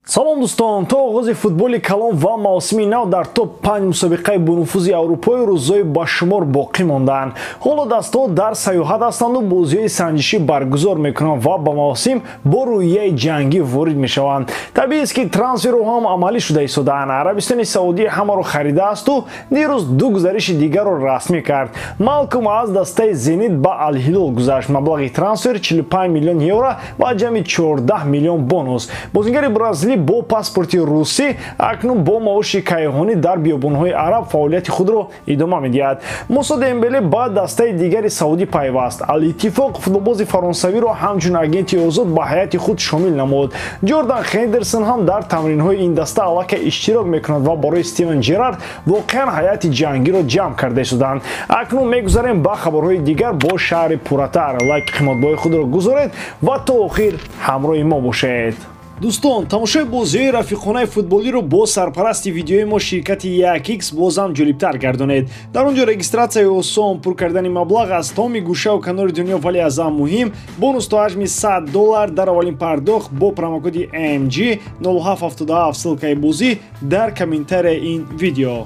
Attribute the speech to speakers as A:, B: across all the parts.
A: салом дӯстон, то оғози футболи калон ва мавсими нав дар топ 5 мусобиқаи бонуфузи аврупои рӯзҳои ба шумор боқӣ мондаанд. ҳоло дастҳо дар саёҳат ҳастанду бозиҳои санҷишӣ баргузор мекунанд ва ба мавсим бо рӯҳияи ҷангӣ ворид мешаванд. Табиист ки трансферҳо ҳам амалӣ шуда истодаанд. Арабистони Саудӣ ҳамаро харидаасту дирӯз ду гузариши дигарро расмӣ кард. Малком аз дастаи Зенит ба Ал-Ҳилол гузашт. Маблағи трансфер 45 миллион евро ва ҷамъи 14 миллион бонус. Бозингари бразилӣ бо паспорти русӣ акнун бо маоши кайҳонӣ дар биёбонҳои араб фаъолияти худро идома медиҳад. Мусо Дембеле ба дастаи дигари Саудӣ пайваст. Ал-Иттифоқ футболбози фаронсавиро ҳамчун агенти озод ба ҳайати худ шомил намуд. Ҷордан Хендерсон ҳам дар тамринҳои ин даста аллакай иштирок мекунад ва барои Стивен Ҷерард воқеан ҳайати ҷангиро ҷамъ карда истоданд. Акнун мегузарем ба хабарҳои дигар бо шаҳри пурратар. Лайки қиматбои худро гузоред ва то охир ҳамроҳи мо бошед. Дӯстон, тамошои бозиҳои рафиқонаи футболиро бо сарпарасти видеои мо ширкати 1x бозам ҷолибтар гардонед. Дар он ҷо регистратсияи осон, пур кардани маблағ аз тамоми гӯшаву канори дунё, вале аз ҳам муҳим, бонус то ҳаҷми $100 дар аввалин пардохт бо промокоди AMG 0777 ссилкаи бозӣ дар комментарияи ин видео.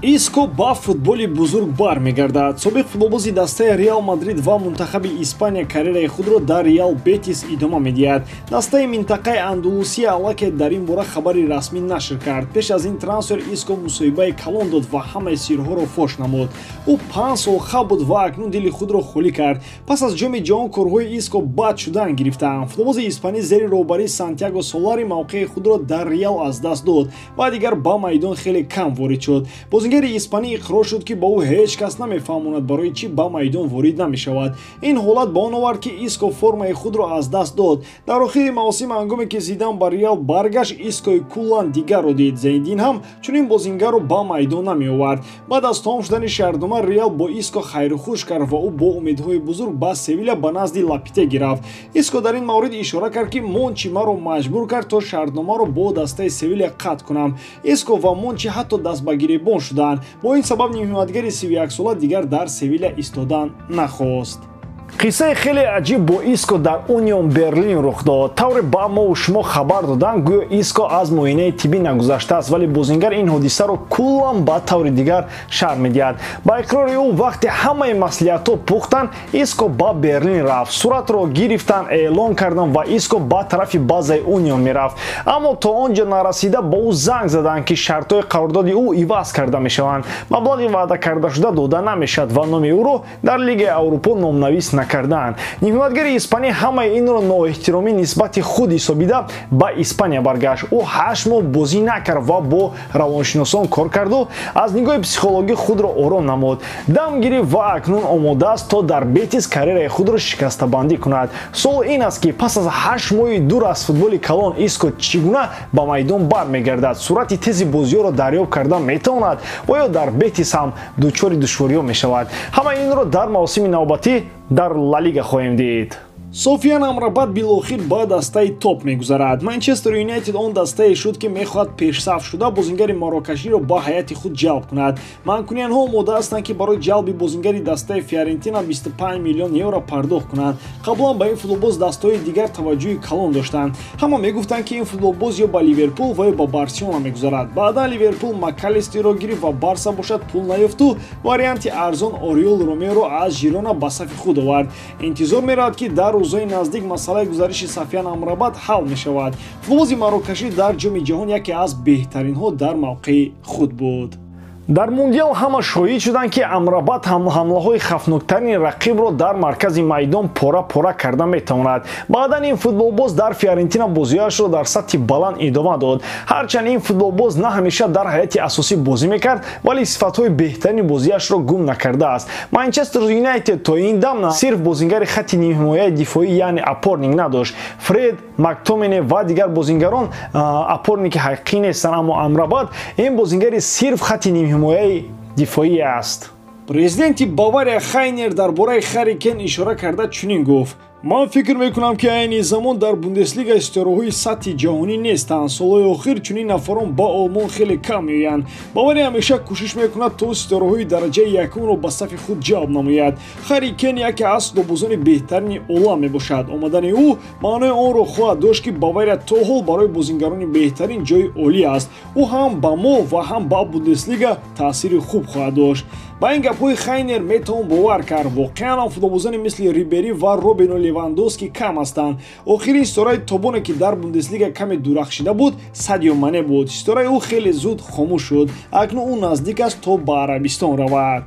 A: Иско ба футболи бузург бармегардад. Собиқ футболбози дастаи Реал Мадрид ва мунтахаби Испания карьераи худро дар Реал Бетис идома медиҳад. Дастаи минтақаи Андалусия аллакай дар ин бора хабари расмӣ нашр кард. Пеш аз ин трансфер Иско мусоҳибаи калон дод ва ҳамаи сирҳоро фош намуд. Ӯ 5 сол хаб буд ва акнун дили худро холӣ кард. Пас аз ҷоми ҷаҳон корҳои Иско бад шудан гирифтаанд. Футболбози испанӣ зери роҳбарии Сантьяго Солари мавқеи худро дар Реал аз даст дод ва дигар ба майдон хеле кам ворид шуд. Бозингари испанӣ иқрор шуд ки ба ӯ ҳеҷ кас намефаҳмонад барои чӣ ба майдон ворид намешавад. Ин ҳолат ба он овард ки Иско формаи худро аз даст дод. Дар охири мавсим ҳангоме ки Зидан ба Реал баргашт, Искои куллан дигарро дид. Зейниддин ҳам чунин бозингарро ба майдон намеовард. Баъд аз том шудани шаҳрнома Реал бо Иско хайрухуш кард ва ӯ бо умедҳои бузург ба Севиля ба назди Лапите гирафт. Иско дар ин маврид ишора кард ки Мончи маро маҷбур кард то шаҳрномаро бо дастаи Севиля қатъ кунам. Иско ва Мончи ҳатто даст ба гиребон шуданд. Бо ин сабаб нимҳиматгари 31 сола дигар дар Севиля истодан нахост. қиссаи хеле аҷиб бо Иско дар Унион Берлин рух дод. тавре ба мову шумо хабар доданд гӯё Иско аз муоинаи тиббӣ нагузаштааст, вале бозингар ин ҳодисаро куллан ба таври дигар шарҳ медиҳад. Ба иқрори ӯ вақте ҳамаи маслиҳатҳо пухтанд, Иско ба Берлин рафт. суратро гирифтанд, эълон карданд ва Иско ба тарафи базаи Унион мерафт. Аммо то он ҷо нарасида ба ӯ занг заданд ки шартҳои қарордоди ӯ иваз карда мешаванд. маблағи ваъда кардашуда дода намешавад ва номи ӯро дар Лигаи Аврупо номнавис накарданд. Нимҳиматгари испанӣ ҳамаи инро ноэҳтиромӣ нисбати худ ҳисобида ба Испания баргашт. ӯ 8 моҳ бозӣ накард ва бо равоншиносон кор карду аз нигоҳи психологӣ худро ором намуд. Дам гирифт ва акнун омодааст то дар Бетис карьераи худро шикастабандӣ кунад. суол ин аст ки пас аз 8 моҳи дур аз футболи калон Иско чӣ гуна ба майдон бармегардад? Сурати тези бозиҳоро дарёфт карда метавонад ва ё дар Бетис ҳам дучори душвориҳо мешавад? Ҳамаи инро дар мавсими навбатӣ дар Ла Лига хоҳем дид. Софиян Амрабат билохир ба дастаи топ мегузарад. Манчестер Юнайтед он дастае шуд ки мехоҳад пешсаф шуда бозингари марокаширо ба ҳайати худ ҷалб кунад. манкуниянҳо омода ҳастанд ки барои ҷалби бозингари дастаи Фиорентина 25 миллион евро пардохт кунанд. қаблан ба ин футболбоз дастаҳои дигар таваҷҷӯҳи калон доштанд. ҳама мегуфтанд ки ин футболбоз ё ба Ливерпул ва ё ба Барселона мегузарад. баъдан Ливерпул Макалистерро гирифт ва Барса бошад пул наёфту варианти арзон Ориол Ромеро аз Жирона ба сафи худ овард. интизор меравад ки дар рӯзҳои наздик масъалаи гузариши Софиян Амрабат ҳал мешавад. футболбози марокашӣ дар ҷоми ҷаҳон яке аз беҳтаринҳо дар мавқеи худ буд. дар мундиал ҳама шоҳид шуданд ки Амрабат ҳамлаҳои хафноктарини рақибро дар маркази майдон пора карда метавонад. баъдан ин футболбоз дар Фиорентина бозиҳояшро дар сатҳи баланд идома дод. ҳарчанд ин футболбоз на ҳамеша дар ҳайати асосӣ бозӣ мекард, вале сифатҳои беҳтарини бозиҳояшро гум накардааст. Манчестер Юнайтед то ин дам сирф бозингари хатти нимҳимояи дифоӣ яъне апорник надошт. Фред, Мактомене ва дигар бозингарон апорники ҳақиқӣ нестанд, аммо Амрабат ин бозингари сирф хатти нимҳимояи дифоӣ аст. Президенти Бавария Хайнер дар бораи Харри Кен ишора карда чунин гуфт: ман фикр мекунам ки айни замон дар бундеслига истироҳои сатҳи ҷаҳонӣ нестанд. Солҳои охир чунин нафарон ба Олмон хеле кам меоянд. Бавария ҳамеша кӯшиш мекунад то истироҳои дараҷаи якумро ба сафи худ ҷалб намояд. Харри Кен яке аз футболбозони беҳтарини олам мебошад. Омадани ӯ маънои онро хоҳад дошт ки Бавария то ҳол барои бозингарони беҳтарин ҷои олӣ аст. Ӯ ҳам ба мо ва ҳам ба бундеслига таъсири хуб хоҳад дошт. Ба ин гапҳои Хайнер метавон бовар кард. Воқеан ҳам футболбозони мисли Рибери ва Робино Левандовски кам ҳастанд. Охирин истораи тобоне ки дар бундеслига каме дурахшида буд, Садио Мане буд. Истораи ӯ хеле зуд хомӯш шуд. Акнун ӯ наздик аст то ба Арабистон равад.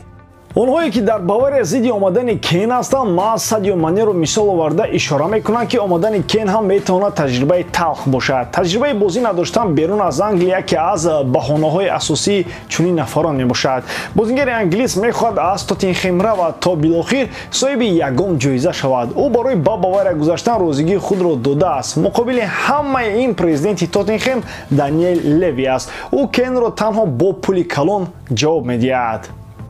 A: онҳое ки дар Бавария зидди омадани Кен ҳастанд, ман Садио Манеро мисол оварда ишора мекунам ки омадани Кен ҳам метавонад таҷрибаи талх бошад. Таҷрибаи бозӣ надоштан берун аз Англия яке аз баҳонаҳои асосии чунин нафарон мебошад. Бозингари англис мехоҳад аз Тоттенхем равад то билохир соҳиби ягон ҷоиза шавад. ӯ барои ба Бавария гузаштан розигии худро додааст. Муқобили ҳамаи ин президенти Тоттенхем Даниэл Леви аст. ӯ Кенро танҳо бо пули калон ҷавоб медиҳад.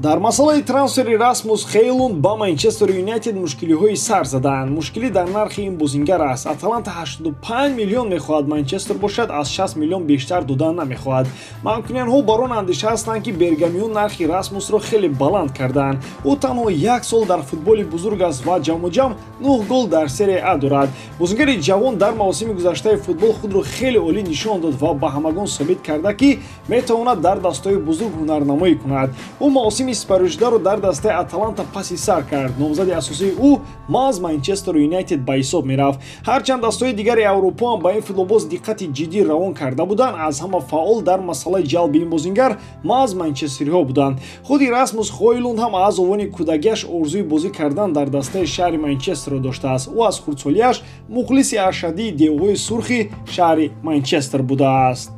A: дар масъалаи трансфери Расмус Хейлунд ба Манчестер Юнайтед мушкилиҳои сар заданд. Мушкилӣ дар нархи ин бозингар аст. Аталанта 85 миллион мехоҳад Манчестер бошад, аз 60 миллион бештар додан намехоҳад. манкуниянҳо бар он андеша ҳастанд ки бергамиён нархи Расмусро хеле баланд карданд. ӯ танҳо як сол дар футболи бузург аст ва ҷамъуҷамъ 9 гол дар серия А дорад. Бозингари ҷавон дар мавсими гузаштаи футбол худро хеле олӣ нишон дод ва ба ҳамагон собит карда ки метавонад дар дастаҳои бузург ҳунарнамоӣ кунад. ӯ мавсими сипарӯшидаро дар дастаи Аталанта паси сар кард. номзади асосии ӯ маз Манчестер Юнайтед ба ҳисоб мерафт. ҳарчанд дастаҳои дигари Аврупо ҳам ба ин футболбоз диққати ҷиддӣ равон карда буданд, аз ҳама фаъол дар масъалаи ҷалби ин бозингар маз манчестериҳо буданд. худи Расмус Хойлунд ҳам аз овони кӯдагиаш орзуи бозӣ кардан дар дастаи шаҳри Манчестерро доштааст. ӯ аз хурдсолиаш мухлиси ашадии девҳои сурхи шаҳри Манчестер будааст.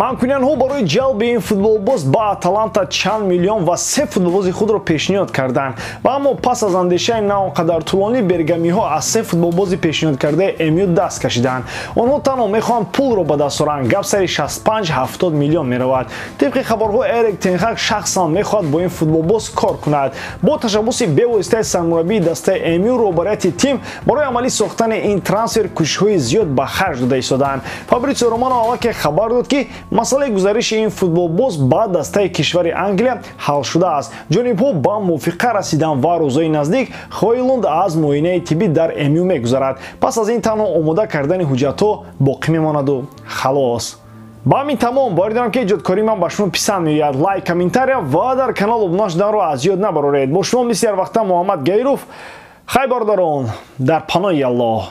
A: манкуниянҳо барои ҷалби ин футболбоз ба Аталанта чанд миллион ва 3 футболбози худро пешниҳод карданд. ва аммо пас аз андешаи на он қадар тӯлонӣ бергамиҳо аз 3 футболбози пешниҳодкардаи МЮ даст кашиданд. онҳо танҳо мехоҳанд пулро ба даст оранд. гап сари 65-70 миллион меравад. тибқи хабарҳо Эрик тен Хаг шахсан мехоҳад бо ин футболбоз кор кунад. бо ташаббуси бевоситаи сармураббии дастаи МЮ роҳбарияти тим барои амалӣ сохтани ин трансфер кӯшишҳои зиёд ба харҷ дода истоданд. Фабрицио Романо аввалке хабар дод ки масъалаи гузариши ин футболбоз ба дастаи кишвари Англия ҳал шудааст. ҷонибҳо ба мувофиқа расиданд ва рӯзои наздик Хойлунд аз муоинаи тиббӣ дар МЮ мегузарад. пас аз ин танҳо омода кардани ҳуҷҷатҳо боқӣ мемонаду халос. ба ҳамин тамом боридарам ки иҷодкории ман ба шумо писанд меояд. лайк, комментария ва дар канал обуна шуданро аз ёд набароред. бо шумо мисли ҳар вақта Муҳаммад Гайров. хай бародарон, дар паноҳи Аллоҳ.